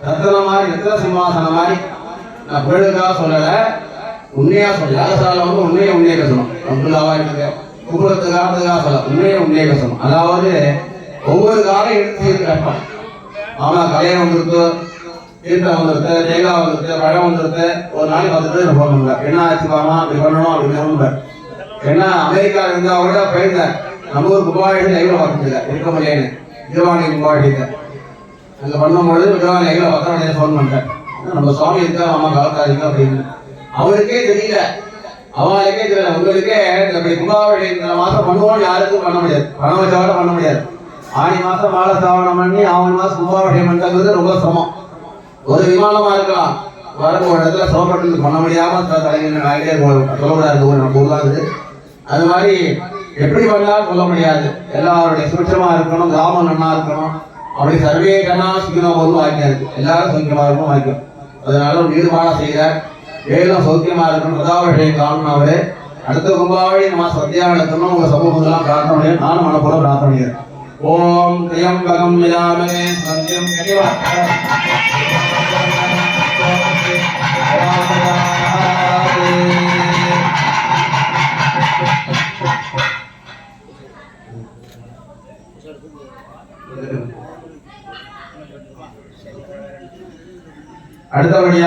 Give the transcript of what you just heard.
ரத்தன மாதிரி ரத்தன சிம்மாசனம் மாதிரி. நான் புகழுக்காக சொல்லல, உண்மையா சொல்ல. யாகசால உண்மையை பேசணும். அப்துல்லாவா இருக்கு குடும்பத்துக்காக சொல்ல, உண்மையை பேசணும். அதாவது ஒவ்வொரு காலம் எடுத்து கேட்பான். ஆமா, கல்யாணம் வந்துருக்கு, தீர்த்தம் வந்துருக்கு, தேங்காய் வந்துருக்கு, பழம் வந்துருக்கு. ஒரு நாளைக்கு 10 பேர் போகணுங்க. என்ன ஆச்சுக்காமா அப்படி பண்ணணும் அப்படின்னு. ஏன்னா அமெரிக்காவில் இருந்தா கூட போயிருந்தேன். நம்ம ஊர் கும்பாபிஷேகம் லைவ்ல பார்த்துருக்க இருக்க முடியாது. விஜயவாணி கும்பாபிஷேகத்தை அங்கே பண்ணும்போது விஜயவாணி லைவ்ல பார்த்தா ஃபோன் பண்ணிட்டேன். நம்ம சுவாமி இருக்கா, அம்மா காலத்தாரிக்கா அப்படின்னு. அவருக்கே தெரியல, அவங்களுக்கே தெரியல. உங்களுக்கே இப்படி கும்பாபிஷேகம் இந்த மாசம் பண்ணுவோம்னு யாருக்கும் பண்ண முடியாது. பணம் வச்சோட பண்ண முடியாது. ஆடி மாசம் மாலை ஸ்தாபனம் பண்ணி ஆவணி மாசம் கும்பாபிஷேகம் பண்ணுறது ரொம்ப சிரமம். ஒரு விமானமா இருக்கலாம், வரக்கு ஒரு இடத்துல சோப்பட்டு பண்ண முடியாம தலைவர் ஐடியா சொல்லக்கூடாது. நம்ம ஊர்லாது அது மாதிரி எப்படி பண்ணாலும் சொல்ல முடியாது. எல்லாருடைய சுற்றமா இருக்கணும், கிராமம் நன்னா இருக்கணும். அப்படி சர்வே கண்ணா சுக்கியம் போதும் வாக்கியம் இருக்கு. எல்லாரும் சௌக்கியமா இருக்கணும் வாக்கியம். அதனால ஒரு ஈடுபாடா செய்கிறார். வேலும் சௌக்கியமா இருக்கணும். பிரதாபேஷம் காரணம் அவரு. அடுத்த கும்பாவளி நம்ம சத்தியா நடத்தணும். உங்க சமூகங்கள்லாம் பிரார்த்தனை பண்ணி நானும் மனப்பூர்வம் பிரார்த்தனை பண்ணிக்கிறேன். ஓம் திரியம்பகம் விஜாமகே சந்தியம் கனிவா அடுத்தபடியா